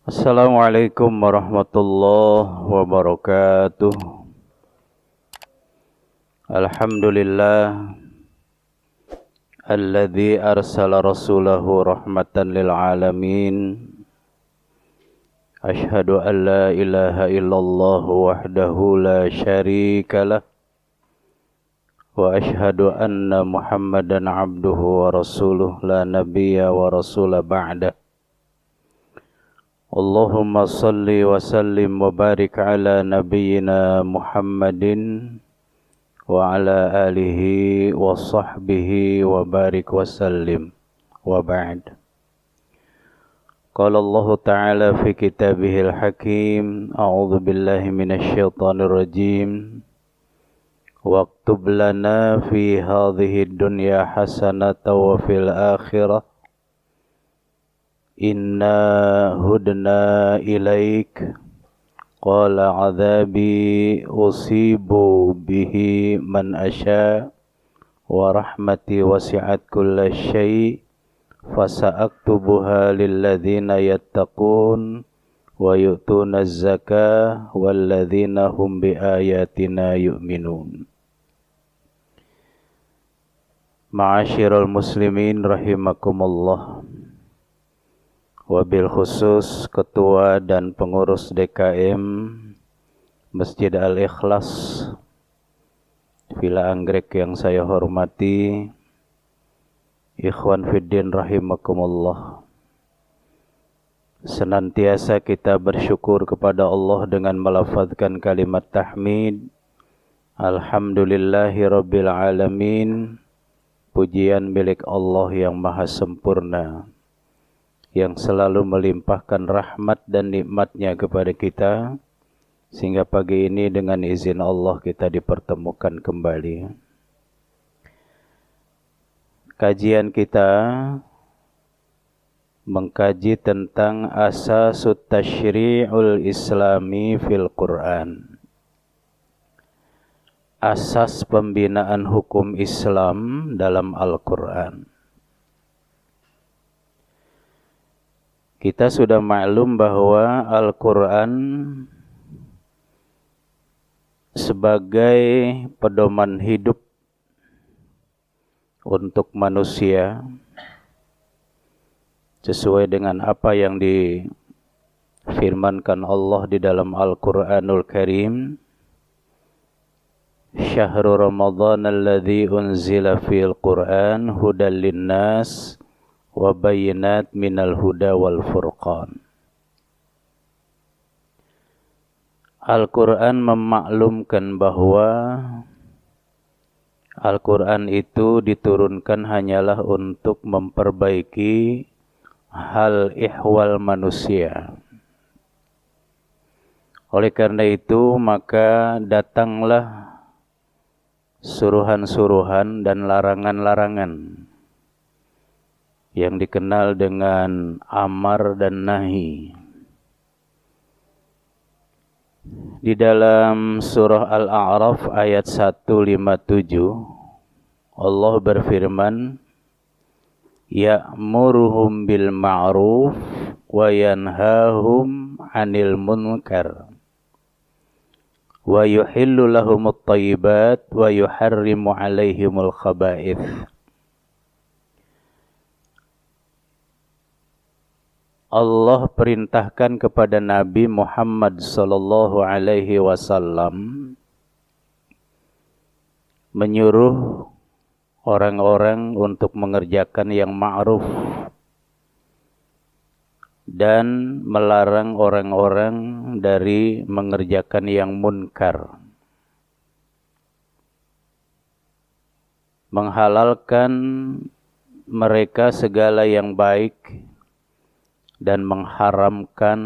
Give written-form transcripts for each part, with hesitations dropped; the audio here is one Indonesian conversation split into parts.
Assalamualaikum warahmatullahi wabarakatuh. Alhamdulillah alladzi arsala rasulahu rahmatan lil alamin. Ashhadu an la ilaha illallah wahdahu la syarikalah wa ashhadu anna Muhammadan abduhu wa rasuluh la nabiyya wa rasula ba'dah. Allahumma salli wa sallim wa barik ala nabiyyina Muhammadin wa ala alihi wa sahbihi wa barik wa sallim wa ba'd. Qala Allah Ta'ala fi kitabihil hakim, a'udzu billahi minasy syaithanir rajim. Waktub lana fi hadhihi dunya hasanatan wa fil akhirah inna hudna ilaik qala adzabi usibu bihi man asya wa rahmati wasi'at kulla syai' fasa'aktubuha lilladzina yattaqun wa yu'tuna az-zakah walladzina hum biayatina yu'minun. Ma'asyiral muslimin rahimakumullah. Wabil khusus Ketua dan Pengurus DKM Masjid Al-Ikhlas Villa Anggrek yang saya hormati, Ikhwan Fiddin rahimakumullah. Senantiasa kita bersyukur kepada Allah dengan melafazkan kalimat tahmid. Alhamdulillahi Rabbil Alamin. Pujian milik Allah yang maha sempurna, yang selalu melimpahkan rahmat dan nikmatnya kepada kita, sehingga pagi ini dengan izin Allah kita dipertemukan kembali. Kajian kita mengkaji tentang asasut tasyri'ul islami fil Quran. Asas pembinaan hukum Islam dalam Al-Quran. Kita sudah maklum bahwa Al-Quran sebagai pedoman hidup untuk manusia sesuai dengan apa yang difirmankan Allah di dalam Al-Quranul Karim. Syahrul Ramadhan alladzi unzila fil Quran hudal linnas wa bayyinat minal huda wal furqan. Al-Quran memaklumkan bahwa Al-Quran itu diturunkan hanyalah untuk memperbaiki hal ihwal manusia. Oleh karena itu maka datanglah suruhan-suruhan dan larangan-larangan yang dikenal dengan amar dan nahi. Di dalam surah Al-A'raf ayat 157 Allah berfirman, ya'muruhum bil ma'ruf wa yanhahum 'anil munkar wa yuhillu lahumut thayyibat wa yuharrimu 'alaihimul khaba'ith. Allah perintahkan kepada Nabi Muhammad sallallahu alaihi wasallam menyuruh orang-orang untuk mengerjakan yang ma'ruf dan melarang orang-orang dari mengerjakan yang munkar. Menghalalkan mereka segala yang baik dan mengharamkan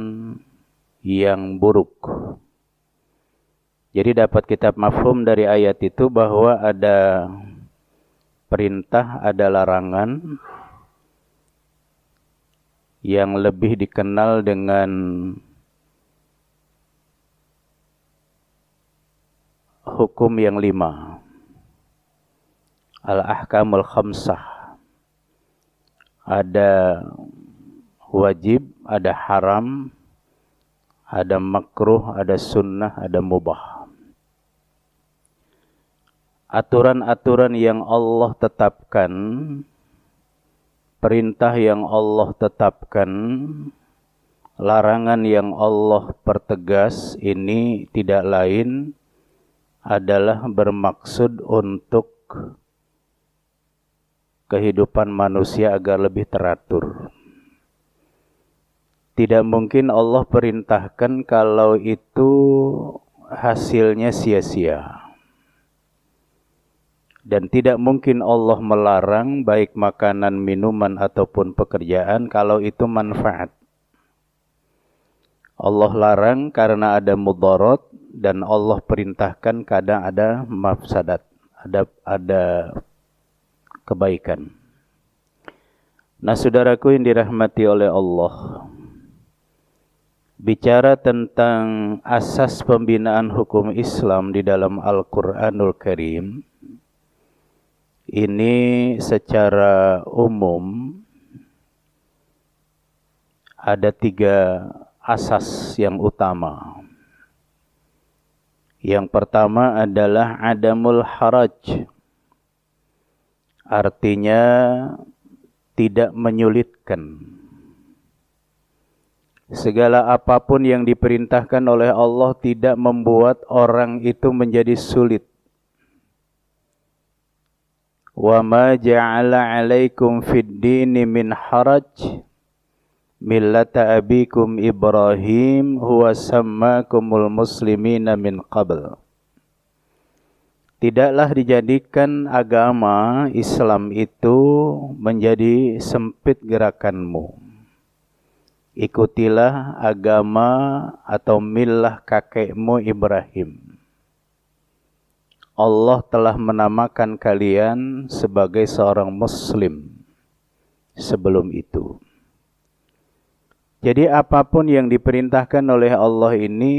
yang buruk. Jadi dapat kita mafhum dari ayat itu bahwa ada perintah, ada larangan yang lebih dikenal dengan hukum yang 5. Al-ahkamul khamsah. Ada wajib, ada haram, ada makruh, ada sunnah, ada mubah. Aturan-aturan yang Allah tetapkan, perintah yang Allah tetapkan, larangan yang Allah pertegas ini tidak lain adalah bermaksud untuk kehidupan manusia agar lebih teratur. Tidak mungkin Allah perintahkan kalau itu hasilnya sia-sia. Dan tidak mungkin Allah melarang baik makanan, minuman ataupun pekerjaan kalau itu manfaat. Allah larang karena ada mudarat dan Allah perintahkan kadang ada mafsadat, ada kebaikan. Nah, saudaraku yang dirahmati oleh Allah, bicara tentang asas pembinaan hukum Islam di dalam Al-Quranul Karim, ini secara umum ada 3 asas yang utama. Yang pertama adalah adamul haraj, artinya tidak menyulitkan. Segala apapun yang diperintahkan oleh Allah tidak membuat orang itu menjadi sulit. Wa ma ja'ala 'alaikum fid dini min haraj millata abikum Ibrahim huwa sammakumul muslimina min qabl. Tidaklah dijadikan agama Islam itu menjadi sempit gerakanmu. Ikutilah agama atau millah kakekmu Ibrahim. Allah telah menamakan kalian sebagai seorang muslim sebelum itu. Jadi apapun yang diperintahkan oleh Allah ini,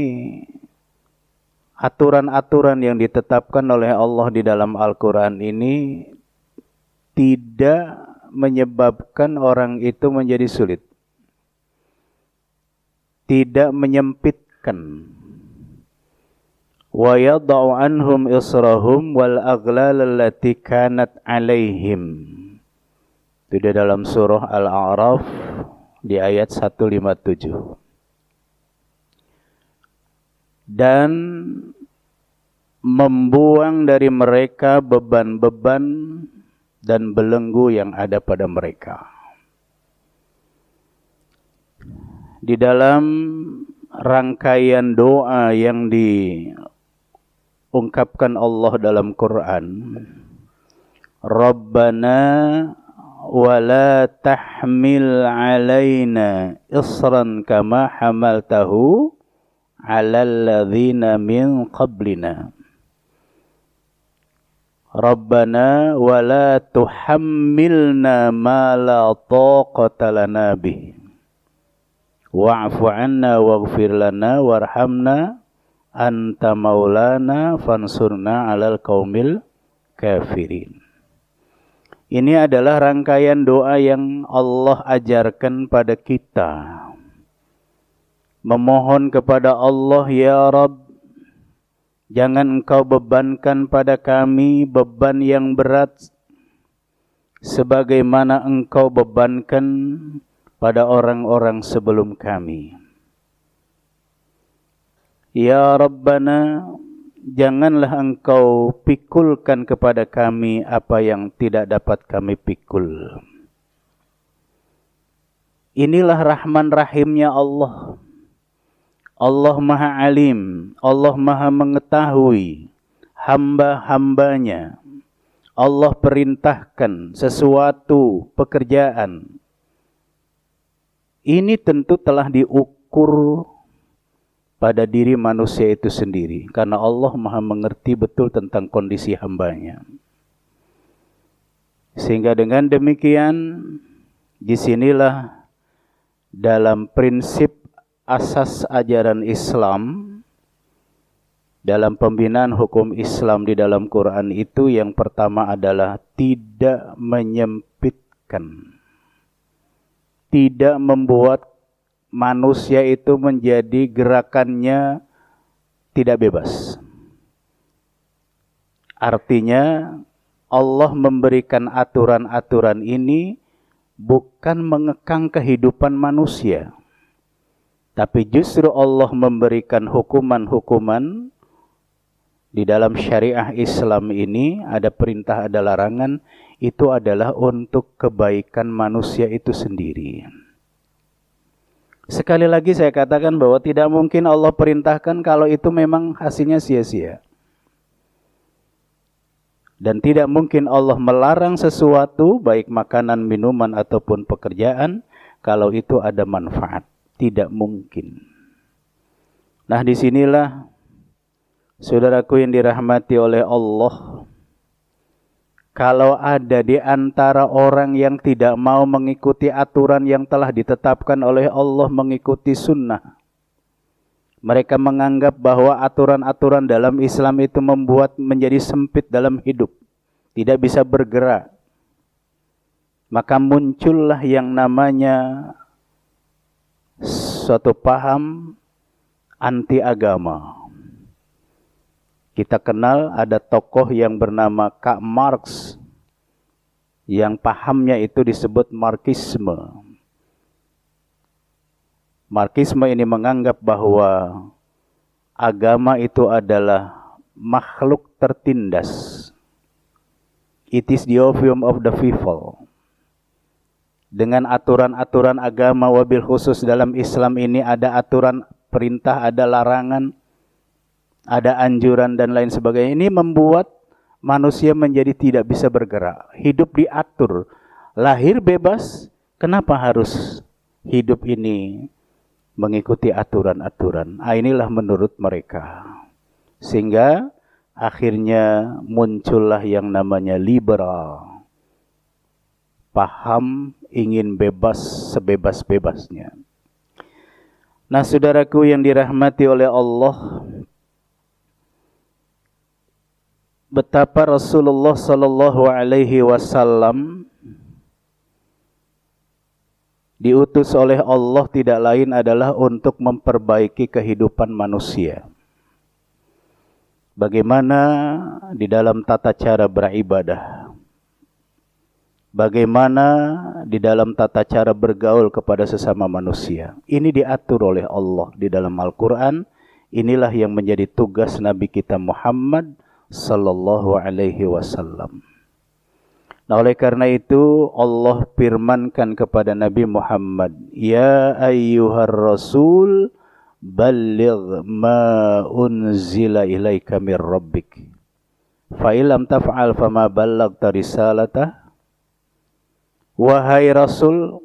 aturan-aturan yang ditetapkan oleh Allah di dalam Al-Quran ini tidak menyebabkan orang itu menjadi sulit. Tidak menyempitkan. Wa yad'u anhum israhum wal aghlal allati kanat 'alaihim. Itu di dalam surah Al-A'raf di ayat 157. Dan membuang dari mereka beban-beban dan belenggu yang ada pada mereka. Di dalam rangkaian doa yang diungkapkan Allah dalam Quran, Rabbana wala tahmil alaina isran kama hamaltahu alal ladzina min qablina. Rabbana wala tuhammilna ma la taqata lana bih. Wa'fu 'anna waghfir lana warhamna anta maulana fansurna 'alal qaumil kafirin. Ini adalah rangkaian doa yang Allah ajarkan pada kita. Memohon kepada Allah, ya Rabb, jangan engkau bebankan pada kami beban yang berat sebagaimana engkau bebankan pada orang-orang sebelum kami. Ya Rabbana, janganlah engkau pikulkan kepada kami apa yang tidak dapat kami pikul. Inilah rahman rahimnya Allah. Allah Maha Alim, Allah Maha mengetahui hamba-hambanya. Allah perintahkan sesuatu pekerjaan. Ini tentu telah diukur pada diri manusia itu sendiri. Karena Allah Maha mengerti betul tentang kondisi hambanya. Sehingga dengan demikian, disinilah dalam prinsip asas ajaran Islam, dalam pembinaan hukum Islam di dalam Quran itu, yang pertama adalah tidak menyempitkan. Tidak membuat manusia itu menjadi gerakannya tidak bebas. Artinya Allah memberikan aturan-aturan ini bukan mengekang kehidupan manusia, tapi justru Allah memberikan hukuman-hukuman. Di dalam syariah Islam ini ada perintah, ada larangan, itu adalah untuk kebaikan manusia itu sendiri. Sekali lagi saya katakan bahwa tidak mungkin Allah perintahkan kalau itu memang hasilnya sia-sia. Dan tidak mungkin Allah melarang sesuatu, baik makanan, minuman, ataupun pekerjaan, kalau itu ada manfaat. Tidak mungkin. Nah, disinilah saudaraku yang dirahmati oleh Allah, kalau ada di antara orang yang tidak mau mengikuti aturan yang telah ditetapkan oleh Allah, mengikuti sunnah, mereka menganggap bahwa aturan-aturan dalam Islam itu membuat menjadi sempit dalam hidup, tidak bisa bergerak. Maka muncullah yang namanya suatu paham anti agama. Kita kenal ada tokoh yang bernama Karl Marx, yang pahamnya itu disebut Marxisme. Marxisme ini menganggap bahwa agama itu adalah makhluk tertindas. It is the opium of the people. Dengan aturan-aturan agama, wabil khusus dalam Islam ini ada aturan perintah, ada larangan, ada anjuran dan lain sebagainya. Ini membuat manusia menjadi tidak bisa bergerak. Hidup diatur. Lahir bebas, kenapa harus hidup ini mengikuti aturan-aturan? Inilah menurut mereka. Sehingga akhirnya muncullah yang namanya liberal. Paham ingin bebas sebebas-bebasnya. Nah, saudaraku yang dirahmati oleh Allah, betapa Rasulullah sallallahu alaihi wasallam diutus oleh Allah tidak lain adalah untuk memperbaiki kehidupan manusia. Bagaimana di dalam tata cara beribadah, bagaimana di dalam tata cara bergaul kepada sesama manusia. Ini diatur oleh Allah di dalam Al-Quran. Inilah yang menjadi tugas Nabi kita Muhammad sallallahu alaihi wasallam. Nah, oleh karena itu Allah firmankan kepada Nabi Muhammad, ya ayyuhar rasul balligh ma unzila ilaika mir rabbik fa illam taf'al fama ballaghta risalatah. Wahai Rasul,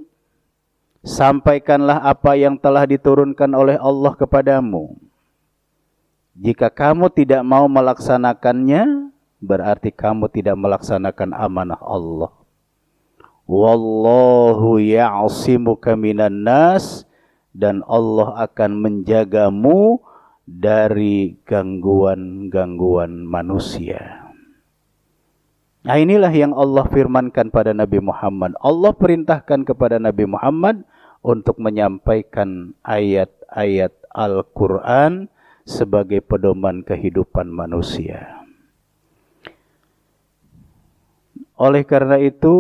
sampaikanlah apa yang telah diturunkan oleh Allah kepadamu. Jika kamu tidak mau melaksanakannya, berarti kamu tidak melaksanakan amanah Allah. Wallahu ya'asimuka minan nas, dan Allah akan menjagamu dari gangguan-gangguan manusia. Nah, inilah yang Allah firmankan pada Nabi Muhammad. Allah perintahkan kepada Nabi Muhammad untuk menyampaikan ayat-ayat Al-Quran sebagai pedoman kehidupan manusia. Oleh karena itu,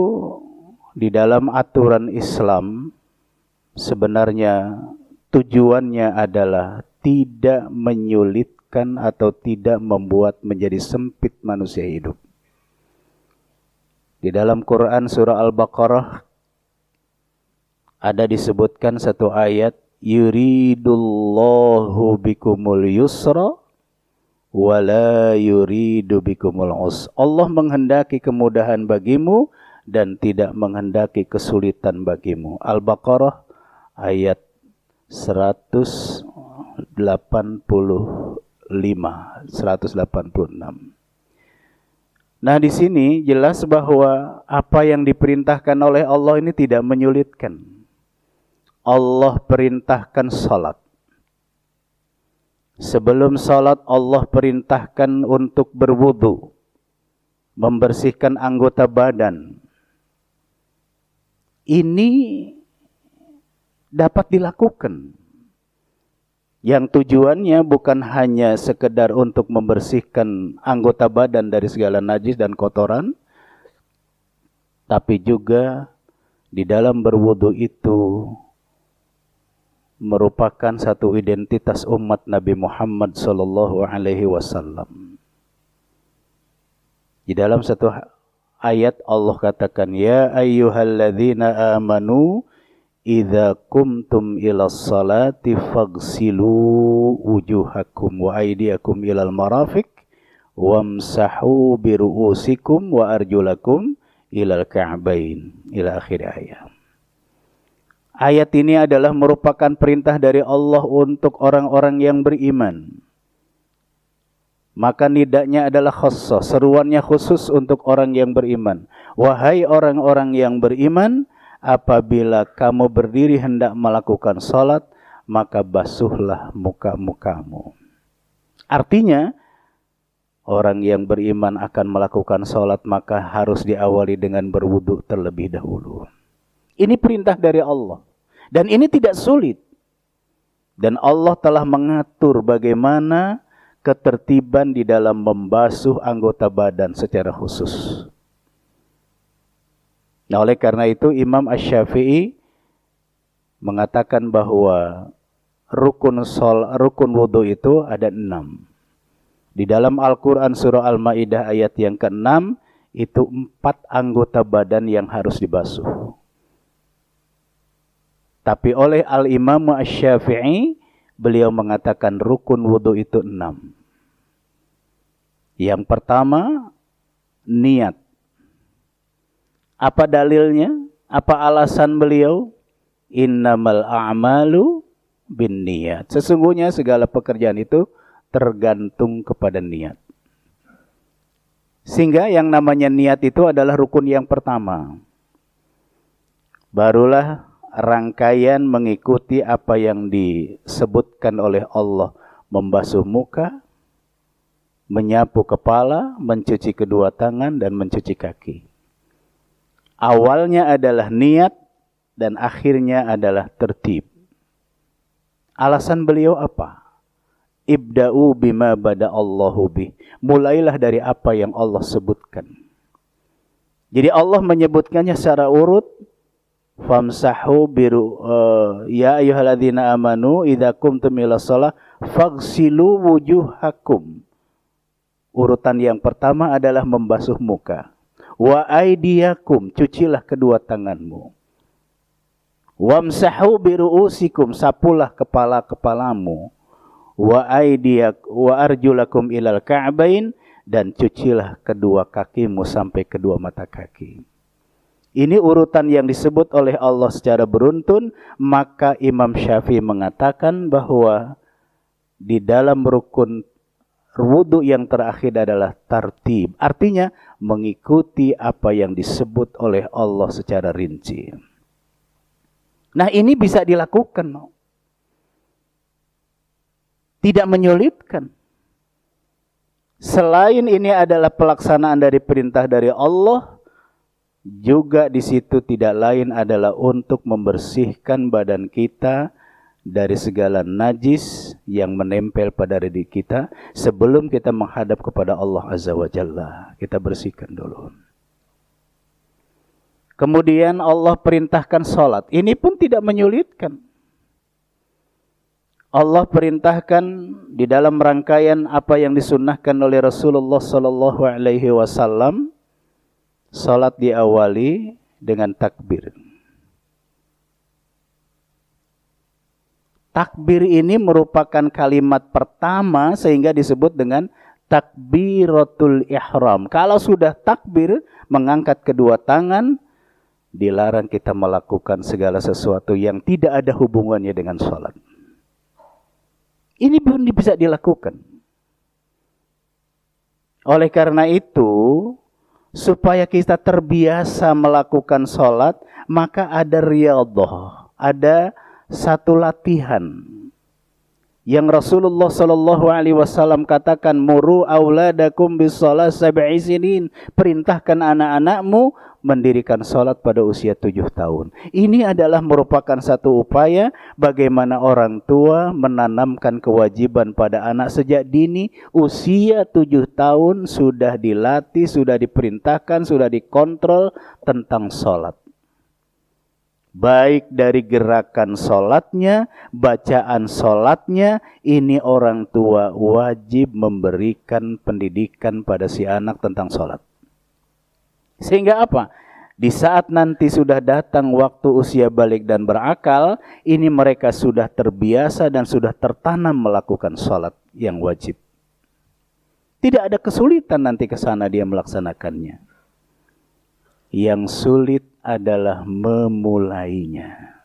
di dalam aturan Islam, sebenarnya tujuannya adalah tidak menyulitkan atau tidak membuat menjadi sempit manusia hidup. Di dalam Quran surah Al-Baqarah ada disebutkan satu ayat, yuridullahu bikumul yusra wa la yuridu bikumul usra. Allah menghendaki kemudahan bagimu dan tidak menghendaki kesulitan bagimu. Al-Baqarah ayat 185, 186. Nah, di sini jelas bahwa apa yang diperintahkan oleh Allah ini tidak menyulitkan. Allah perintahkan salat. Sebelum salat Allah perintahkan untuk berwudu, membersihkan anggota badan. Ini dapat dilakukan. Yang tujuannya bukan hanya sekedar untuk membersihkan anggota badan dari segala najis dan kotoran, tapi juga di dalam berwudu itu merupakan satu identitas umat Nabi Muhammad sallallahu alaihi wasallam. Di dalam satu ayat Allah katakan, ya ayyuhalladzina amanu idza kumtum ilas salati faghsilu wujuhakum wa aydiyakum ilal marafiq wamsahu biru'usikum wa arjulakum ilal ka'bain ila akhir ayat. Ayat ini adalah merupakan perintah dari Allah untuk orang-orang yang beriman. Maka nidanya adalah khusus, seruannya khusus untuk orang yang beriman. Wahai orang-orang yang beriman, apabila kamu berdiri hendak melakukan salat, maka basuhlah muka-mukamu. Artinya, orang yang beriman akan melakukan salat maka harus diawali dengan berwudu terlebih dahulu. Ini perintah dari Allah. Dan ini tidak sulit. Dan Allah telah mengatur bagaimana ketertiban di dalam membasuh anggota badan secara khusus. Nah, oleh karena itu Imam Asy-Syafi'i mengatakan bahwa rukun wudu itu ada 6. Di dalam Al-Quran surah Al-Ma'idah ayat yang ke-6 itu 4 anggota badan yang harus dibasuh. Tapi oleh Al-Imam Asy-Syafi'i beliau mengatakan rukun wudu itu 6. Yang pertama, niat. Apa dalilnya? Apa alasan beliau? Innamal a'malu binniyat. Sesungguhnya segala pekerjaan itu tergantung kepada niat. Sehingga yang namanya niat itu adalah rukun yang pertama. Barulah rangkaian mengikuti apa yang disebutkan oleh Allah. Membasuh muka, menyapu kepala, mencuci kedua tangan, dan mencuci kaki. Awalnya adalah niat dan akhirnya adalah tertib. Alasan beliau apa? Ibda'u bima bada'allahu bih. Mulailah dari apa yang Allah sebutkan. Jadi Allah menyebutkannya secara urut. Famsahu biru ya ayyuhalladzina amanu idza qumtum ilas shalah faghsilu wujuhakum. Urutan yang pertama adalah membasuh muka. Wa aydiyakum, cucilah kedua tanganmu. Wamsahu biru'usikum, sapulah kepala-kepalamu. Wa arjulakum ilal ka'bain, dan cucilah kedua kakimu sampai kedua mata kaki. Ini urutan yang disebut oleh Allah secara beruntun, maka Imam Syafi'i mengatakan bahwa di dalam rukun wudu yang terakhir adalah tartib. Artinya mengikuti apa yang disebut oleh Allah secara rinci. Nah, ini bisa dilakukan. Tidak menyulitkan. Selain ini adalah pelaksanaan dari perintah dari Allah, juga di situ tidak lain adalah untuk membersihkan badan kita dari segala najis yang menempel pada diri kita sebelum kita menghadap kepada Allah Azza wa Jalla. Kita bersihkan dulu. Kemudian Allah perintahkan salat. Ini pun tidak menyulitkan. Allah perintahkan di dalam rangkaian apa yang disunnahkan oleh Rasulullah sallallahu alaihi wasallam, salat diawali dengan takbir. Takbir ini merupakan kalimat pertama sehingga disebut dengan takbiratul ihram. Kalau sudah takbir, mengangkat kedua tangan, dilarang kita melakukan segala sesuatu yang tidak ada hubungannya dengan sholat. Ini pun bisa dilakukan. Oleh karena itu, supaya kita terbiasa melakukan sholat, maka ada riyadhah, ada satu latihan yang Rasulullah sallallahu alaihi wasallam katakan, muru auladakum bis-shalah sab'i sinin, perintahkan anak-anakmu mendirikan salat pada usia 7 tahun. Ini adalah merupakan satu upaya bagaimana orang tua menanamkan kewajiban pada anak sejak dini. Usia 7 tahun sudah dilatih, sudah diperintahkan, sudah dikontrol tentang salat. Baik dari gerakan sholatnya, bacaan sholatnya, ini orang tua wajib memberikan pendidikan pada si anak tentang sholat. Sehingga apa? Di saat nanti sudah datang waktu usia balik dan berakal, ini mereka sudah terbiasa dan sudah tertanam melakukan sholat yang wajib. Tidak ada kesulitan nanti ke sana dia melaksanakannya. Yang sulit adalah memulainya.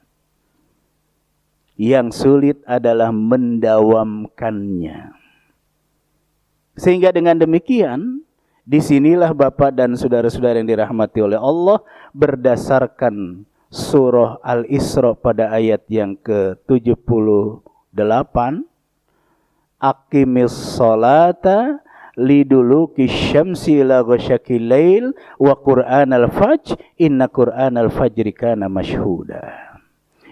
Yang sulit adalah mendawamkannya. Sehingga dengan demikian, disinilah Bapak dan saudara-saudara yang dirahmati oleh Allah, berdasarkan surah Al-Isra pada ayat yang ke-78, Aqimis sholata liduluki syamsi ila ghasyakil lail wa qur'anal fajr inna qur'anal fajri kana masyhuda.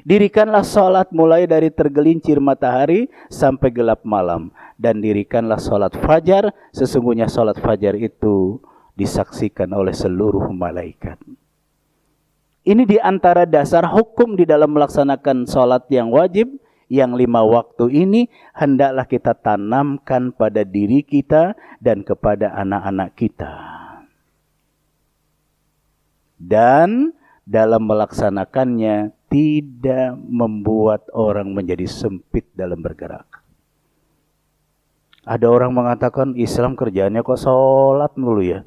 Dirikanlah salat mulai dari tergelincir matahari sampai gelap malam, dan dirikanlah salat fajar, sesungguhnya salat fajar itu disaksikan oleh seluruh malaikat. Ini di antara dasar hukum di dalam melaksanakan salat yang wajib. Yang 5 waktu ini hendaklah kita tanamkan pada diri kita dan kepada anak-anak kita. Dan dalam melaksanakannya tidak membuat orang menjadi sempit dalam bergerak. Ada orang mengatakan Islam kerjaannya kok sholat mulu ya.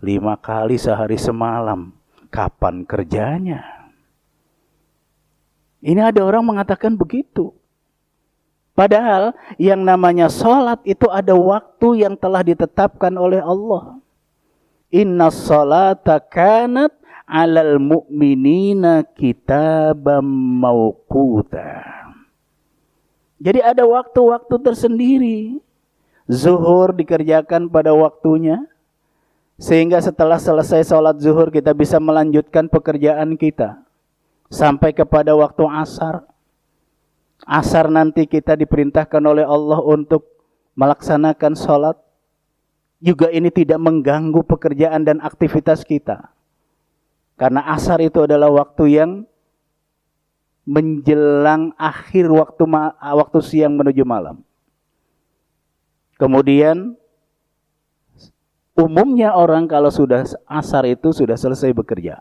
5 kali sehari semalam. Kapan kerjanya? Ini ada orang mengatakan begitu. Padahal yang namanya sholat itu ada waktu yang telah ditetapkan oleh Allah. Inna sholata kanat alal mu'minina kitabam mauquta. Jadi ada waktu-waktu tersendiri. Zuhur dikerjakan pada waktunya. Sehingga setelah selesai sholat zuhur kita bisa melanjutkan pekerjaan kita. Sampai kepada waktu asar. Asar nanti kita diperintahkan oleh Allah untuk melaksanakan sholat. Juga ini tidak mengganggu pekerjaan dan aktivitas kita. Karena asar itu adalah waktu yang menjelang akhir waktu siang menuju malam. Kemudian umumnya orang kalau sudah asar itu sudah selesai bekerja.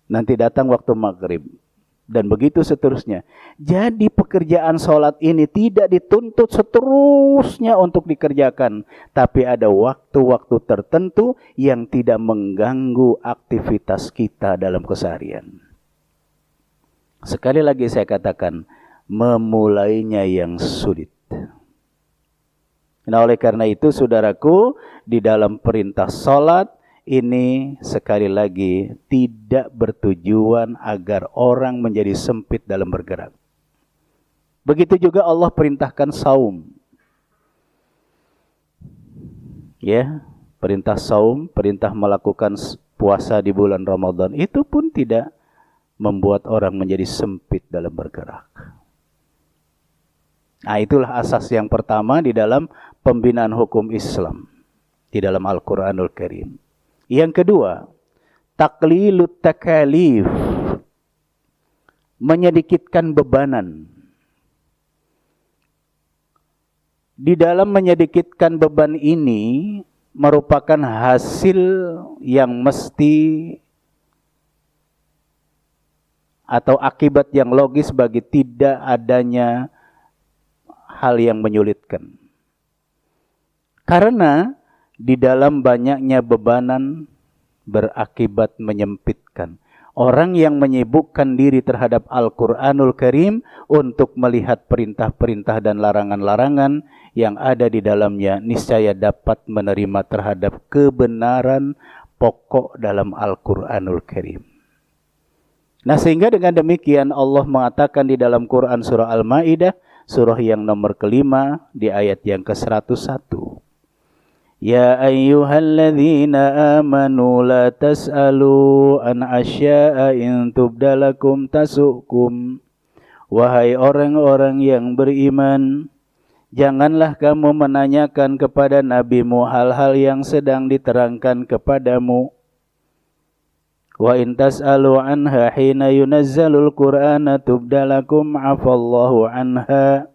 Nanti datang waktu maghrib. Dan begitu seterusnya. Jadi pekerjaan sholat ini tidak dituntut seterusnya untuk dikerjakan. Tapi ada waktu-waktu tertentu yang tidak mengganggu aktivitas kita dalam keseharian. Sekali lagi saya katakan, memulainya yang sulit. Nah oleh karena itu saudaraku, di dalam perintah sholat, ini sekali lagi tidak bertujuan agar orang menjadi sempit dalam bergerak. Begitu juga Allah perintahkan saum. Ya, perintah saum, perintah melakukan puasa di bulan Ramadan itu pun tidak membuat orang menjadi sempit dalam bergerak. Nah, itulah asas yang pertama di dalam pembinaan hukum Islam di dalam Al-Qur'anul Karim. Yang kedua, taqlilut takalif, menyedikitkan bebanan. Di dalam menyedikitkan beban ini merupakan hasil yang mesti atau akibat yang logis bagi tidak adanya hal yang menyulitkan. Karena di dalam banyaknya bebanan berakibat menyempitkan. Orang yang menyibukkan diri terhadap Al-Quranul Karim untuk melihat perintah-perintah dan larangan-larangan yang ada di dalamnya, niscaya dapat menerima terhadap kebenaran pokok dalam Al-Quranul Karim. Nah sehingga dengan demikian Allah mengatakan di dalam Quran surah Al-Ma'idah surah yang nomor kelima di ayat yang ke-101. Ya ayyuhalladzina amanu la tas'alu an asya'a in tubdalakum tasukum. Wahai orang-orang yang beriman, janganlah kamu menanyakan kepada nabimu hal-hal yang sedang diterangkan kepadamu. Wa in tas'alu anha hina yunazzalul Qur'ana tubdalakum afallahu anha.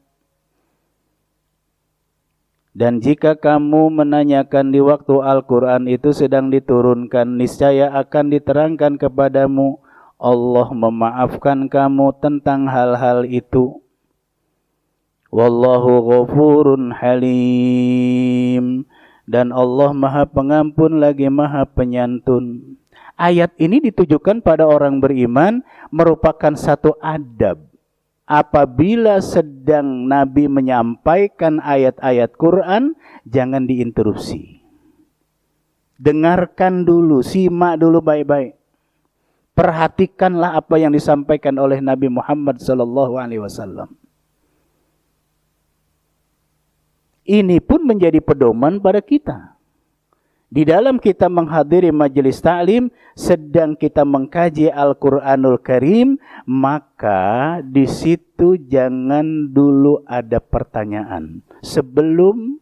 Dan jika kamu menanyakan di waktu Al-Quran itu sedang diturunkan, niscaya akan diterangkan kepadamu, Allah memaafkan kamu tentang hal-hal itu. Wallahu ghafurun halim. Dan Allah Maha Pengampun lagi Maha Penyantun. Ayat ini ditujukan pada orang beriman merupakan satu adab. Apabila sedang Nabi menyampaikan ayat-ayat Quran, jangan diinterupsi. Dengarkan dulu, simak dulu baik-baik. Perhatikanlah apa yang disampaikan oleh Nabi Muhammad SAW. Ini pun menjadi pedoman pada kita. Di dalam kita menghadiri majelis ta'lim, sedang kita mengkaji Al-Quranul Karim, maka di situ jangan dulu ada pertanyaan sebelum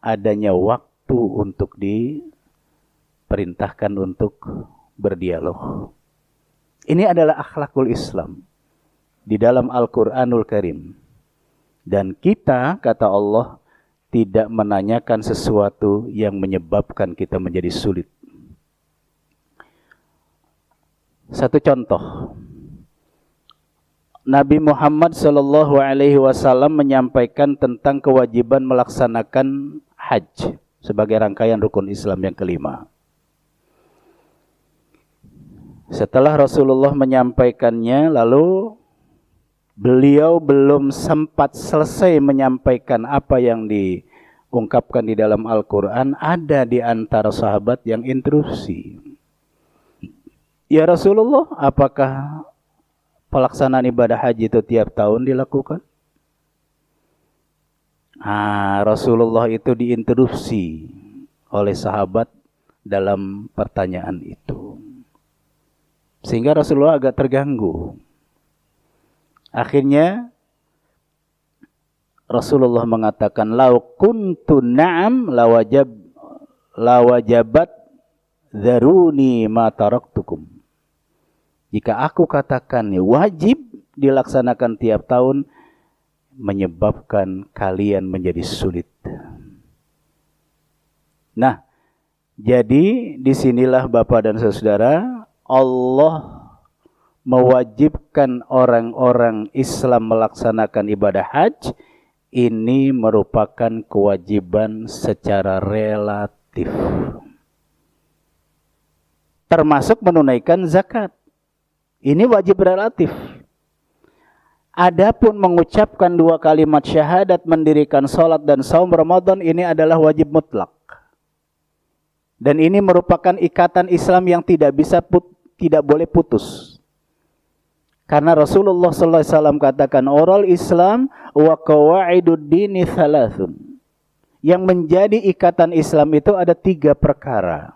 adanya waktu untuk diperintahkan untuk berdialog. Ini adalah akhlakul Islam di dalam Al-Quranul Karim. Dan kita, kata Allah, tidak menanyakan sesuatu yang menyebabkan kita menjadi sulit. Satu contoh, Nabi Muhammad SAW menyampaikan tentang kewajiban melaksanakan haji sebagai rangkaian rukun Islam yang kelima. Setelah Rasulullah menyampaikannya, lalu beliau belum sempat selesai menyampaikan apa yang diungkapkan di dalam Al-Quran. Ada di antara sahabat yang interupsi. Ya Rasulullah, apakah pelaksanaan ibadah haji itu tiap tahun dilakukan? Rasulullah itu diinterupsi oleh sahabat dalam pertanyaan itu. Sehingga Rasulullah agak terganggu. Akhirnya Rasulullah mengatakan, "Lau kuntu na'am lawajabat dzaruni ma taraktukum." Jika aku katakan wajib dilaksanakan tiap tahun, menyebabkan kalian menjadi sulit. Nah, jadi disinilah Bapak dan Saudara, Allah mewajibkan orang-orang Islam melaksanakan ibadah haji. Ini merupakan kewajiban secara relatif. Termasuk menunaikan zakat. Ini wajib relatif. Adapun mengucapkan 2 kalimat syahadat, mendirikan salat dan saum Ramadan, ini adalah wajib mutlak. Dan ini merupakan ikatan Islam yang tidak boleh putus. Karena Rasulullah SAW katakan, oral Islam wa qawaidud dini thalathun. Yang menjadi ikatan Islam itu ada 3 perkara.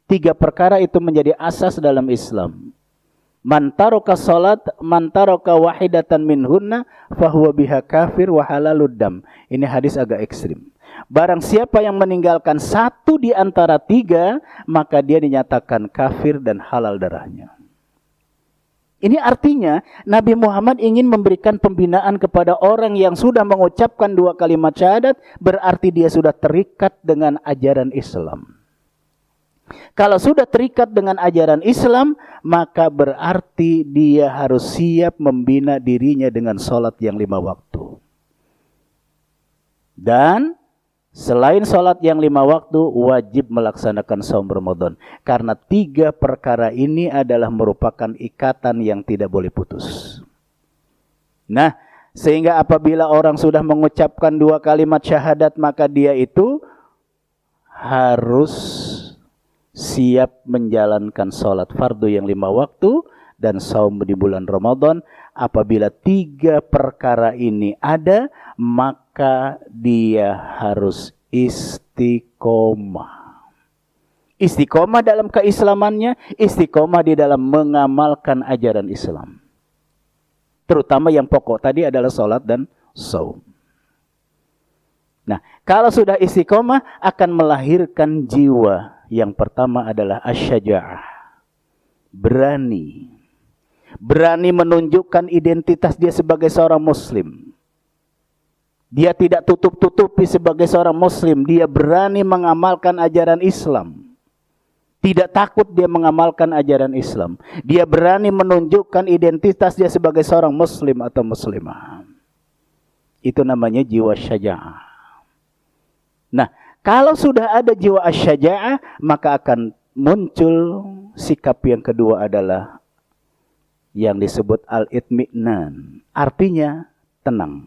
3 perkara itu menjadi asas dalam Islam. Man taraka salat, man taraka wahidatan minhunna, fahuwa biha kafir wa halalud dam. Ini hadis agak ekstrim. Barang siapa yang meninggalkan 1 di antara 3, maka dia dinyatakan kafir dan halal darahnya. Ini artinya Nabi Muhammad ingin memberikan pembinaan kepada orang yang sudah mengucapkan 2 kalimat syahadat, berarti dia sudah terikat dengan ajaran Islam. Kalau sudah terikat dengan ajaran Islam, maka berarti dia harus siap membina dirinya dengan sholat yang 5 waktu. Dan selain sholat yang 5 waktu, wajib melaksanakan saum Ramadan. Karena 3 perkara ini adalah merupakan ikatan yang tidak boleh putus. Nah, sehingga apabila orang sudah mengucapkan 2 kalimat syahadat, maka dia itu harus siap menjalankan sholat fardu yang 5 waktu dan saum di bulan Ramadan. Apabila 3 perkara ini ada, maka dia harus istiqomah. Istiqomah dalam keislamannya, istiqomah di dalam mengamalkan ajaran Islam. Terutama yang pokok tadi adalah salat dan saum. Nah, kalau sudah istiqomah akan melahirkan jiwa. Yang pertama adalah asyaja'ah. Berani. Berani menunjukkan identitas dia sebagai seorang muslim. Dia tidak tutup-tutupi sebagai seorang muslim. Dia berani mengamalkan ajaran Islam. Tidak takut dia mengamalkan ajaran Islam. Dia berani menunjukkan identitas dia sebagai seorang muslim atau muslimah. Itu namanya jiwa syaja'ah. Nah, kalau sudah ada jiwa asyaja'ah, maka akan muncul sikap yang kedua adalah yang disebut al-itmi'nan. Artinya tenang.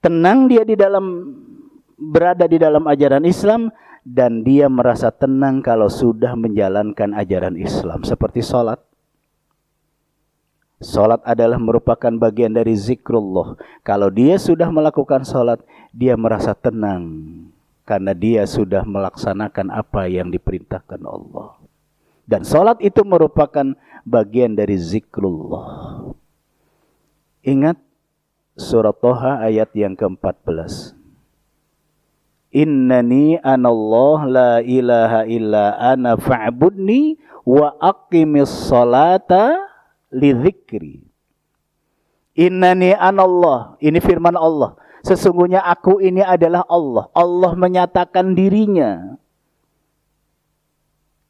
Tenang dia berada di dalam ajaran Islam, dan dia merasa tenang kalau sudah menjalankan ajaran Islam. Seperti sholat. Sholat adalah merupakan bagian dari zikrullah. Kalau dia sudah melakukan sholat, dia merasa tenang. Karena dia sudah melaksanakan apa yang diperintahkan Allah. Dan sholat itu merupakan bagian dari zikrullah. Ingat surat Toha ayat yang ke-14. Innani anallah la ilaha illa ana fa'budni wa aqimis salata li dzikri. Innani anallah, ini firman Allah. Sesungguhnya aku ini adalah Allah. Allah menyatakan dirinya.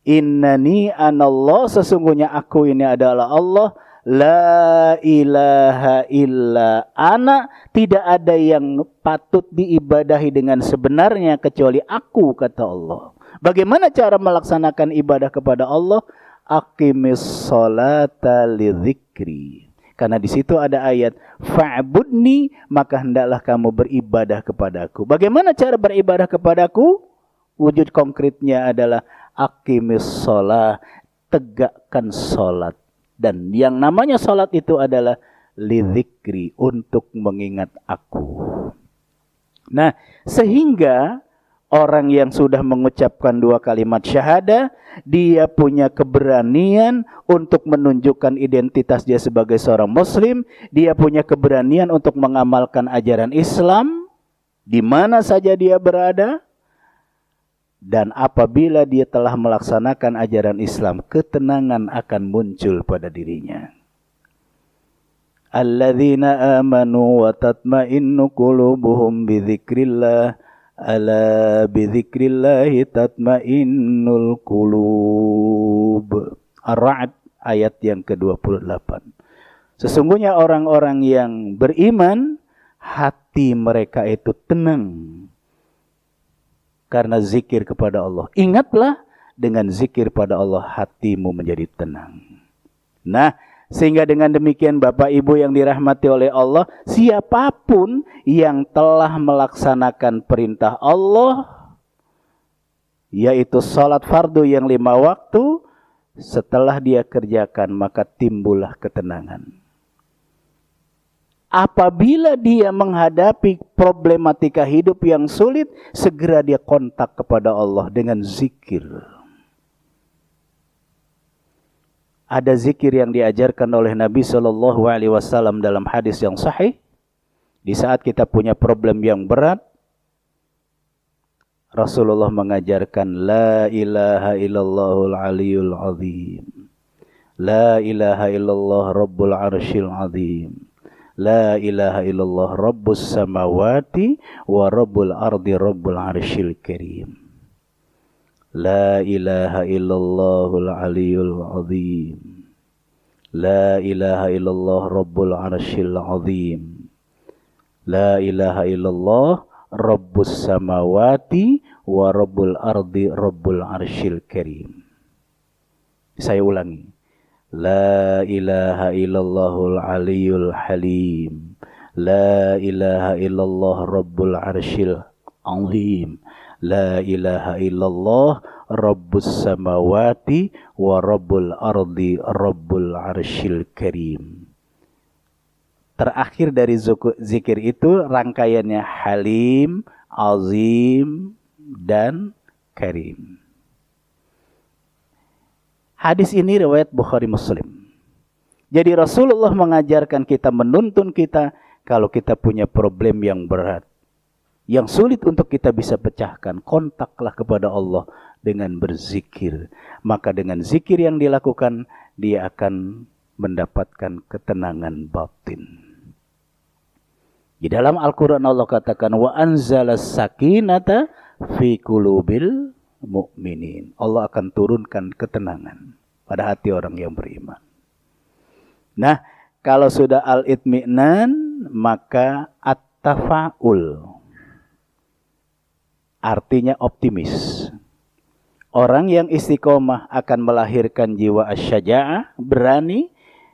Innani anallah, sesungguhnya aku ini adalah Allah. La ilaha illa ana, tidak ada yang patut diibadahi dengan sebenarnya kecuali aku, kata Allah. Bagaimana cara melaksanakan ibadah kepada Allah? Aqimis salata lidzikri. Karena di situ ada ayat fa'budni, maka hendaklah kamu beribadah kepadaku. Bagaimana cara beribadah kepadaku? Wujud konkretnya adalah aqimis shalah, tegakkan salat. Dan yang namanya salat itu adalah lidzikri, untuk mengingat aku. Nah, sehingga orang yang sudah mengucapkan 2 kalimat syahadah, dia punya keberanian untuk menunjukkan identitas dia sebagai seorang muslim. Dia punya keberanian untuk mengamalkan ajaran Islam di mana saja dia berada. Dan apabila dia telah melaksanakan ajaran Islam, ketenangan akan muncul pada dirinya. Alladzina amanu wa tatma'innu qulubuhum bidzikrillah. Ala bidzikrillahi tatmainnul qulub. Ar-Ra'd ayat yang ke-28. Sesungguhnya orang-orang yang beriman, hati mereka itu tenang karena zikir kepada Allah. Ingatlah, dengan zikir pada Allah hatimu menjadi tenang. Nah, sehingga dengan demikian Bapak Ibu yang dirahmati oleh Allah, siapapun yang telah melaksanakan perintah Allah, yaitu salat fardu yang 5 waktu, setelah dia kerjakan maka timbullah ketenangan. Apabila dia menghadapi problematika hidup yang sulit, segera dia kontak kepada Allah dengan zikir. Ada zikir yang diajarkan oleh Nabi SAW dalam hadis yang sahih. Di saat kita punya problem yang berat, Rasulullah mengajarkan la ilaha illallahul aliyul azim. La ilaha illallah rabbul arsyil azim. La ilaha illallah rabbus samawati wa rabbul ardi rabbul arsyil karim. La ilaha illallahul aliyul azim. La ilaha illallah rabbul arsyil azim. La ilaha illallah rabbus samawati wa rabbul ardi rabbul arsyil karim. Saya ulangi. La ilaha illallahul aliyul halim. La ilaha illallah rabbul arsyil azim. La ilaha illallah Rabbus samawati wa Rabbul ardi Rabbul arsyil karim. Terakhir dari zikir itu rangkaiannya Halim, Azim, dan Karim. Hadis ini riwayat Bukhari Muslim. Jadi Rasulullah mengajarkan kita, menuntun kita, kalau kita punya problem yang berat, yang sulit untuk kita bisa pecahkan, kontaklah kepada Allah dengan berzikir. Maka dengan zikir yang dilakukan, dia akan mendapatkan ketenangan batin. Di dalam Al-Quran Allah katakan, wa anzalas sakinata fi qulubil mu'minin. Allah akan turunkan ketenangan pada hati orang yang beriman. Nah, kalau sudah al-itmi'nan, maka at-tafa'ul. Artinya optimis. Orang yang istiqomah akan melahirkan jiwa asyaja'ah, berani.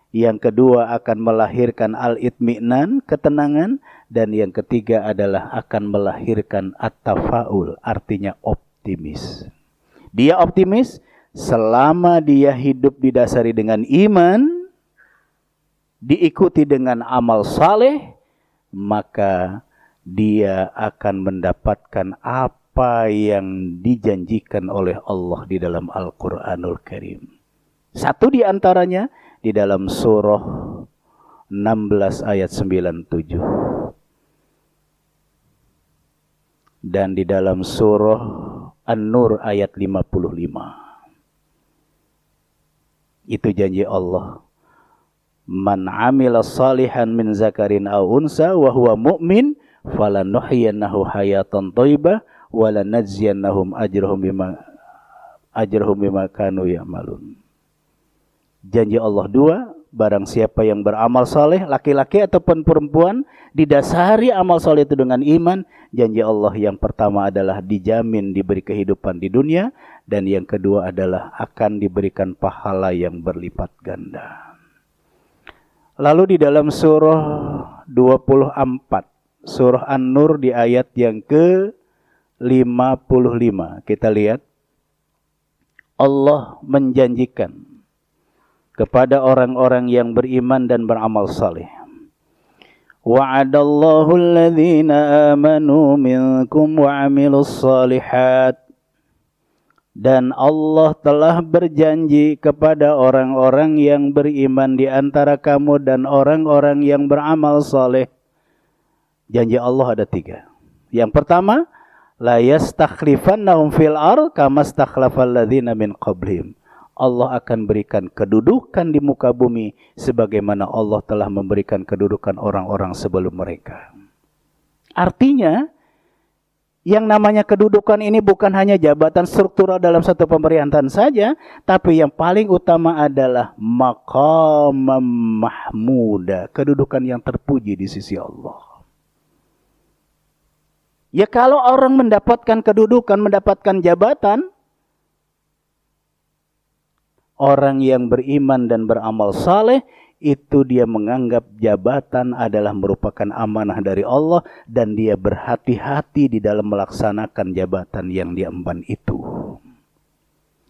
Yang kedua akan melahirkan al-itmi'nan, ketenangan. Dan yang ketiga adalah akan melahirkan at-tafa'ul, artinya optimis. Dia optimis selama dia hidup didasari dengan iman, diikuti dengan amal saleh, maka dia akan mendapatkan apa yang dijanjikan oleh Allah di dalam Al-Quranul Karim. Satu di antaranya di dalam surah 16 ayat 97. Dan di dalam surah An-Nur ayat 55. Itu janji Allah. Man amila salihan min zakarin aw unsa wa huwa mu'min falanuhyiyannahu hayatan thayyibah wa lanajziyannahum ajrahum bima kanu ya'malun. Janji Allah dua, barang siapa yang beramal saleh, laki-laki ataupun perempuan, didasari amal saleh itu dengan iman, janji Allah yang pertama adalah dijamin diberi kehidupan di dunia, dan yang kedua adalah akan diberikan pahala yang berlipat ganda. Lalu di dalam surah 24, surah An-Nur di ayat yang ke-55, kita lihat Allah menjanjikan kepada orang-orang yang beriman dan beramal saleh. Wa'adallahu alladhina amanu minkum wa 'amilus shalihat. Dan Allah telah berjanji kepada orang-orang yang beriman di antara kamu dan orang-orang yang beramal saleh. Janji Allah ada 3. Yang pertama, la yastakhlifannahum fil ardh kama stakhlafal ladzina min qablihim. Allah akan berikan kedudukan di muka bumi sebagaimana Allah telah memberikan kedudukan orang-orang sebelum mereka. Artinya, yang namanya kedudukan ini bukan hanya jabatan struktural dalam satu pemerintahan saja, tapi yang paling utama adalah maqamam mahmuda, kedudukan yang terpuji di sisi Allah. Ya kalau orang mendapatkan kedudukan, mendapatkan jabatan, orang yang beriman dan beramal saleh, itu dia menganggap jabatan adalah merupakan amanah dari Allah, dan dia berhati-hati di dalam melaksanakan jabatan yang diemban itu.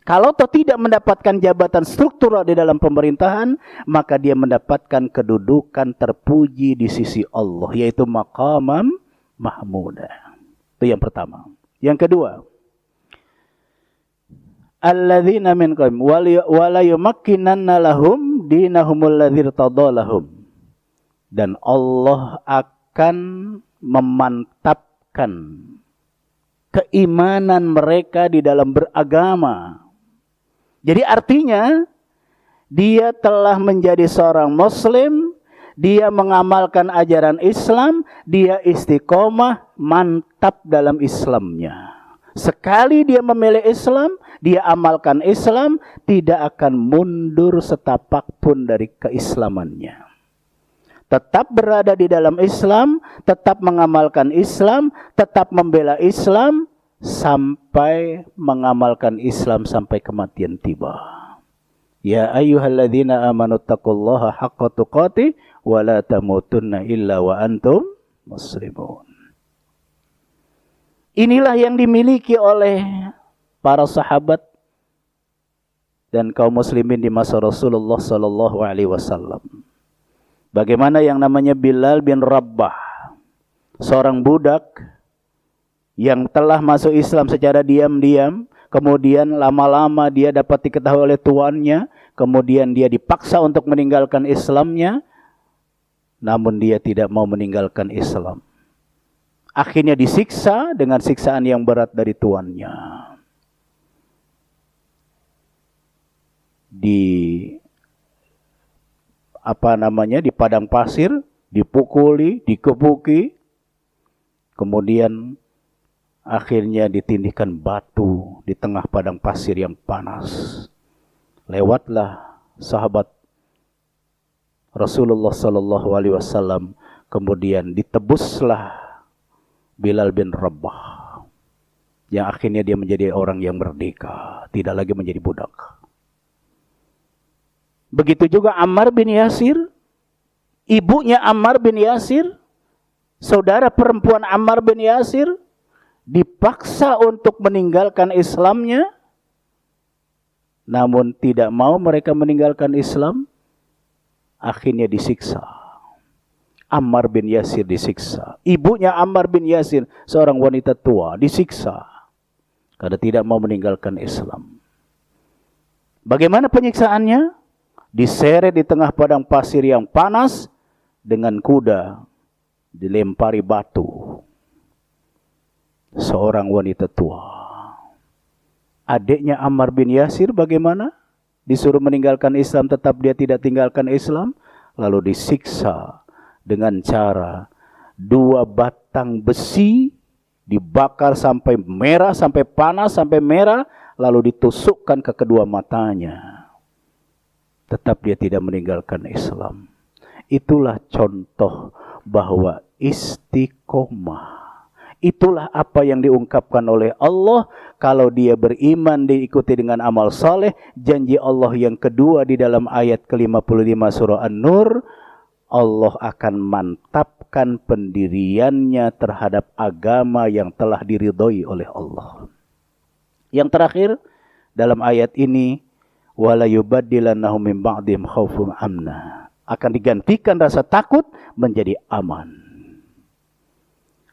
Kalau tidak mendapatkan jabatan struktural di dalam pemerintahan, maka dia mendapatkan kedudukan terpuji di sisi Allah, yaitu maqamam mahmuda. Itu yang pertama. Yang kedua, alladzina min qaum wala yumakkinanna lahum dinahumul ladzir tadallahum. Dan Allah akan memantapkan keimanan mereka di dalam beragama. Jadi artinya dia telah menjadi seorang muslim, dia mengamalkan ajaran Islam, dia istiqomah, mantap dalam Islamnya. Sekali dia memilih Islam, dia amalkan Islam, tidak akan mundur setapak pun dari keislamannya. Tetap berada di dalam Islam, tetap mengamalkan Islam, tetap membela Islam, sampai mengamalkan Islam sampai kematian tiba. Ya ayyuhalladzina amanu taqullaha haqqa tuqatih wa la tamutunna illa wa antum muslimun. Inilah yang dimiliki oleh para sahabat dan kaum muslimin di masa Rasulullah sallallahu alaihi wasallam. Bagaimana yang namanya Bilal bin Rabah, seorang budak yang telah masuk Islam secara diam-diam, kemudian lama-lama dia dapat diketahui oleh tuannya, kemudian dia dipaksa untuk meninggalkan Islamnya, namun dia tidak mau meninggalkan Islam. Akhirnya disiksa dengan siksaan yang berat dari tuannya. Di padang pasir, dipukuli, dikebuki, kemudian akhirnya ditindihkan batu di tengah padang pasir yang panas. Lewatlah sahabat Rasulullah sallallahu alaihi wasallam, kemudian ditebuslah Bilal bin Rabah, yang akhirnya dia menjadi orang yang merdeka, tidak lagi menjadi budak. Begitu juga Ammar bin Yasir, ibunya Ammar bin Yasir, saudara perempuan Ammar bin Yasir, dipaksa untuk meninggalkan Islamnya, namun tidak mau mereka meninggalkan Islam, akhirnya disiksa. Ammar bin Yasir disiksa. Ibunya Ammar bin Yasir, seorang wanita tua, disiksa karena tidak mau meninggalkan Islam. Bagaimana penyiksaannya? Diseret di tengah padang pasir yang panas dengan kuda, dilempari batu. Seorang wanita tua. Adiknya Ammar bin Yasir bagaimana? Disuruh meninggalkan Islam, tetap dia tidak tinggalkan Islam, lalu disiksa dengan cara 2 batang besi dibakar sampai merah, sampai panas, sampai merah, lalu ditusukkan ke kedua matanya. Tetap dia tidak meninggalkan Islam. Itulah contoh bahwa istiqomah. Itulah apa yang diungkapkan oleh Allah. Kalau dia beriman diikuti dengan amal saleh, janji Allah yang kedua di dalam ayat ke-55 surah An-Nur, Allah akan mantapkan pendiriannya terhadap agama yang telah diridhoi oleh Allah. Yang terakhir dalam ayat ini, wala yubaddilannahum min ba'dihim khaufun amna, akan digantikan rasa takut menjadi aman.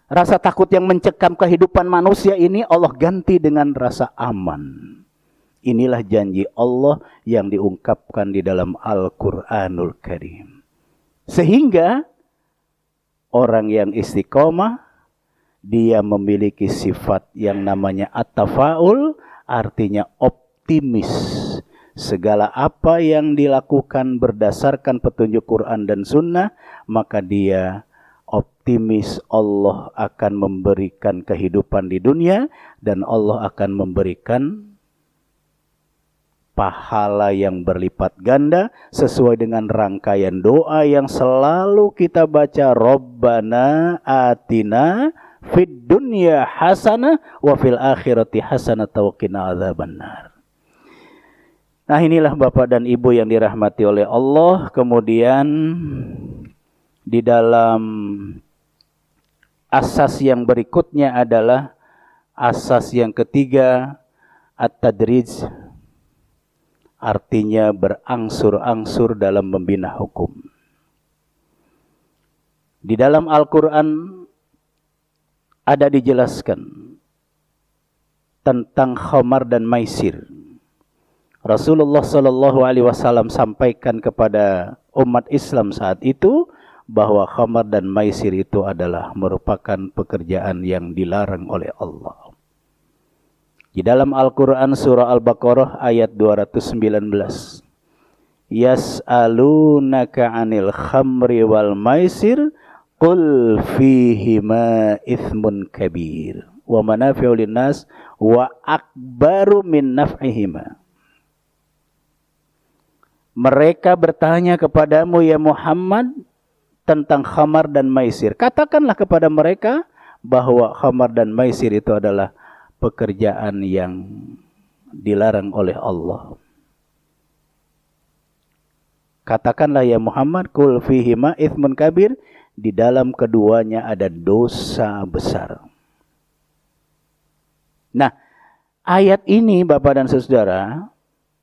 Rasa takut yang mencekam kehidupan manusia ini Allah ganti dengan rasa aman. Inilah janji Allah yang diungkapkan di dalam Al-Quranul Karim. Sehingga orang yang istiqomah, dia memiliki sifat yang namanya at-tafaul, artinya optimis. Segala apa yang dilakukan berdasarkan petunjuk Quran dan Sunnah, maka dia optimis Allah akan memberikan kehidupan di dunia dan Allah akan memberikan pahala yang berlipat ganda sesuai dengan rangkaian doa yang selalu kita baca, Rabbana atina fid dunya hasanah wa fil akhirati hasanah wa qina adzabannar. Nah, inilah Bapak dan Ibu yang dirahmati oleh Allah. Kemudian di dalam asas yang berikutnya adalah asas yang ketiga, at-tadrij, artinya berangsur-angsur dalam membina hukum. Di dalam Al-Quran ada dijelaskan tentang khamar dan maisir. Rasulullah Shallallahu Alaihi Wasallam sampaikan kepada umat Islam saat itu bahwa khamar dan maisir itu adalah merupakan pekerjaan yang dilarang oleh Allah. Di dalam Al-Quran surah Al-Baqarah ayat 219. Yas'alunaka 'anil khamri wal maisir qul fihima ithmun kabir wa manafi'u linnas wa akbaru min naf'ihima. Mereka bertanya kepadamu ya Muhammad tentang khamar dan maisir. Katakanlah kepada mereka bahwa khamar dan maisir itu adalah pekerjaan yang dilarang oleh Allah. Katakanlah ya Muhammad, kul fihima ithmun kabir, di dalam keduanya ada dosa besar. Nah, ayat ini Bapak dan Saudara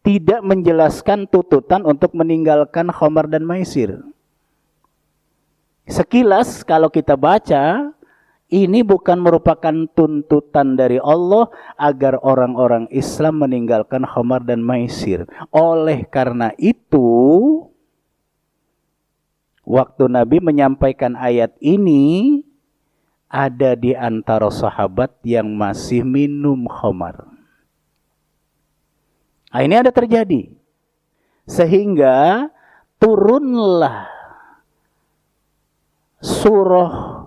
tidak menjelaskan tuntutan untuk meninggalkan khamar dan maisir. Sekilas kalau kita baca, ini bukan merupakan tuntutan dari Allah agar orang-orang Islam meninggalkan khamar dan maisir. Oleh karena itu, waktu Nabi menyampaikan ayat ini, ada di antara sahabat yang masih minum khamar. Nah, ini ada terjadi. Sehingga turunlah surah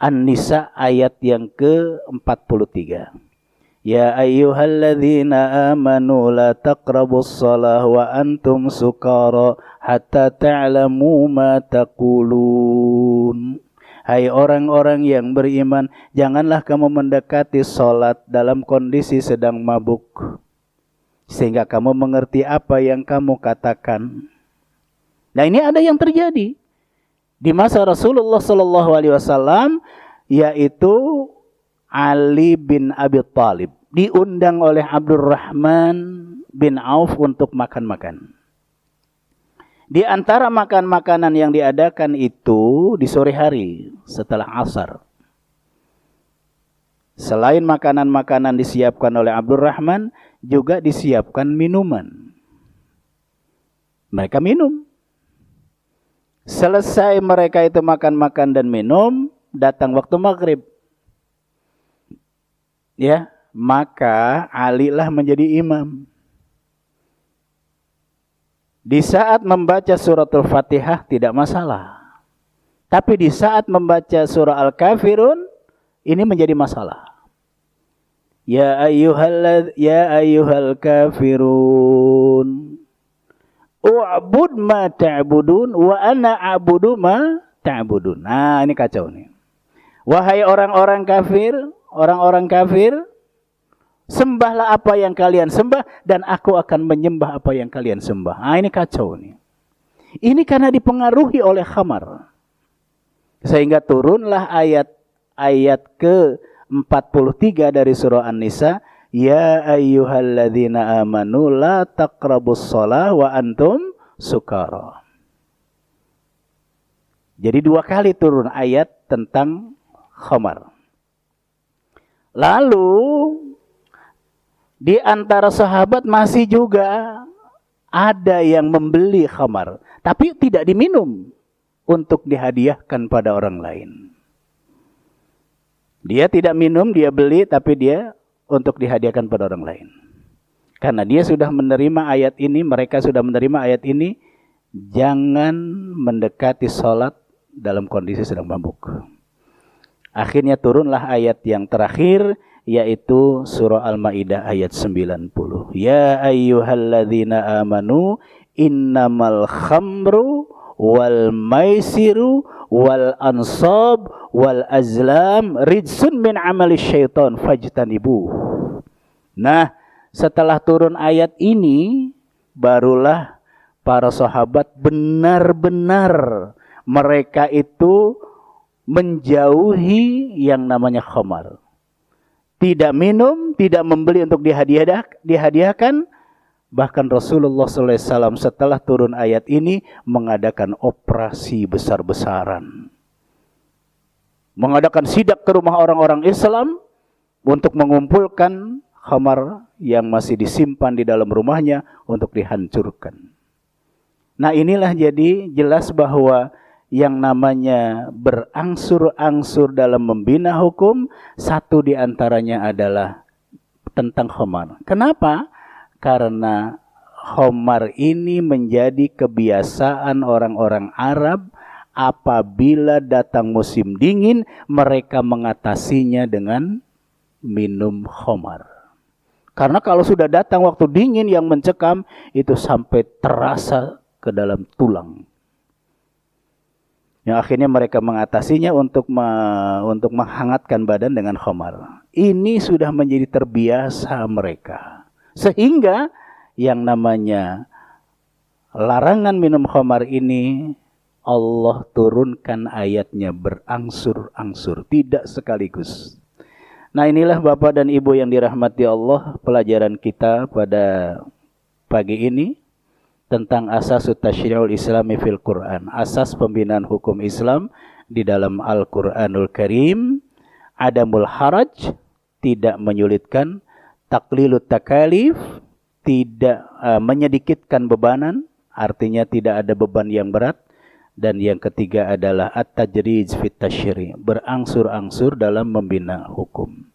An-Nisa ayat yang ke-43. Ya ayyuhalladzina amanu la taqrabus shalah wa antum sukara hatta ta'lamu ma taqulun. Hai orang-orang yang beriman, janganlah kamu mendekati salat dalam kondisi sedang mabuk, sehingga kamu mengerti apa yang kamu katakan. Nah, ini ada yang terjadi di masa Rasulullah SAW, yaitu Ali bin Abi Thalib diundang oleh Abdurrahman bin Auf untuk makan-makan. Di antara makan-makanan yang diadakan itu di sore hari setelah asar. Selain makanan-makanan disiapkan oleh Abdurrahman, juga disiapkan minuman. Mereka minum. Selesai mereka itu makan-makan dan minum, datang waktu maghrib. Ya, maka Ali lah menjadi imam. Di saat membaca suratul Fatihah tidak masalah. Tapi di saat membaca surah Al-Kafirun, ini menjadi masalah. Ya ayyuhal kafirun. U'bud ma ta'budun wa ana a'budu ma ta'budun. Nah, ini kacau nih. Wahai orang-orang kafir, sembahlah apa yang kalian sembah dan aku akan menyembah apa yang kalian sembah. Nah, ini kacau nih. Ini karena dipengaruhi oleh khamar. Sehingga turunlah ayat ke-43 dari surah An-Nisa, ya ayyuhalladzina amanu la taqrabus shalah wa antum sukara. Jadi 2 kali turun ayat tentang khamar. Lalu di antara sahabat masih juga ada yang membeli khamar, tapi tidak diminum, untuk dihadiahkan pada orang lain. Dia tidak minum, dia beli, tapi dia untuk dihadiahkan pada orang lain. Karena dia sudah menerima ayat ini, mereka sudah menerima ayat ini, jangan mendekati sholat dalam kondisi sedang mabuk. Akhirnya turunlah ayat yang terakhir, yaitu surah Al-Maidah ayat 90. Ya ayyuhalladzina amanu innamal khamru wal maisiru wal ansab wal azlam rijsun min amali syaitan fajtanibu. Nah, setelah turun ayat ini, barulah para sahabat benar-benar mereka itu menjauhi yang namanya khamar. Tidak minum, tidak membeli untuk dihadiahkan. Bahkan Rasulullah SAW setelah turun ayat ini mengadakan operasi besar-besaran. Mengadakan sidak ke rumah orang-orang Islam untuk mengumpulkan khamar yang masih disimpan di dalam rumahnya untuk dihancurkan. Nah, inilah jadi jelas bahwa yang namanya berangsur-angsur dalam membina hukum, satu di antaranya adalah tentang khamar. Kenapa? Karena khamar ini menjadi kebiasaan orang-orang Arab. Apabila datang musim dingin, mereka mengatasinya dengan minum khamar. Karena kalau sudah datang waktu dingin yang mencekam, itu sampai terasa ke dalam tulang. Yang akhirnya mereka mengatasinya untuk menghangatkan badan dengan khamar. Ini sudah menjadi terbiasa mereka. Sehingga yang namanya larangan minum khamar ini Allah turunkan ayatnya berangsur-angsur, tidak sekaligus. Nah, inilah Bapak dan Ibu yang dirahmati Allah, pelajaran kita pada pagi ini tentang asas tasyri'ul islami fil Quran, asas pembinaan hukum Islam di dalam Al-Quranul Karim. Adamul haraj, tidak menyulitkan. Taklilut takalif, tidak menyedikitkan bebanan, artinya tidak ada beban yang berat. Dan yang ketiga adalah at-tajrij fit tasyri', berangsur-angsur dalam membina hukum.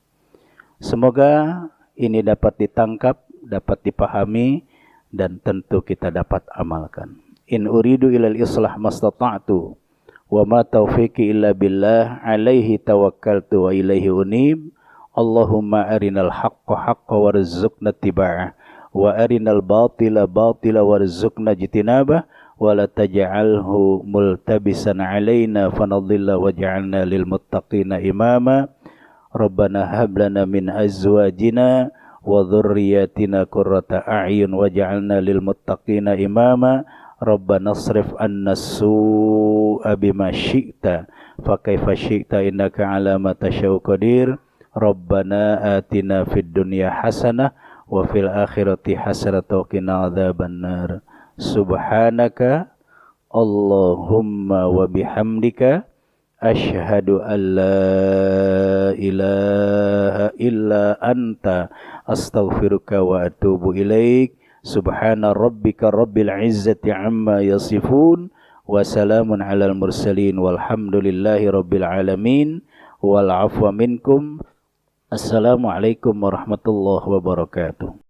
Semoga ini dapat ditangkap, dapat dipahami, dan tentu kita dapat amalkan. In uridu ilal islah mastata'tu wa ma taufiqi illa billah, alaihi tawakkaltu wa ilaihi unib. Allahumma arinal haqqa haqqa warzuqna ittiba'ah wa arinal batila batila warzuqna jitinabah wa la taj'alhu multabisan alaina fanadhilla waj'alna lil muttaqina imama. Rabbana hab lana min azwajina wa dhurriyyatina qurrata a'yun waj'alna lil muttaqina imama. Rabbana asrif anna su'a bima syi'ta fa kaifa syi'ta innaka 'ala ma tasya'u qadir. Rabbana atina fid dunya hasanah wa fil akhirati hasanah wa qina adzabannar. Subhanaka Allahumma wa bihamdika asyhadu an la ilaha illa anta astaghfiruka wa atubu ilaik. Subhana rabbika rabbil izzati amma yasifun wa salamun alal mursalin walhamdulillahi rabbil alamin wal afwa minkum. Assalamualaikum warahmatullahi wabarakatuh.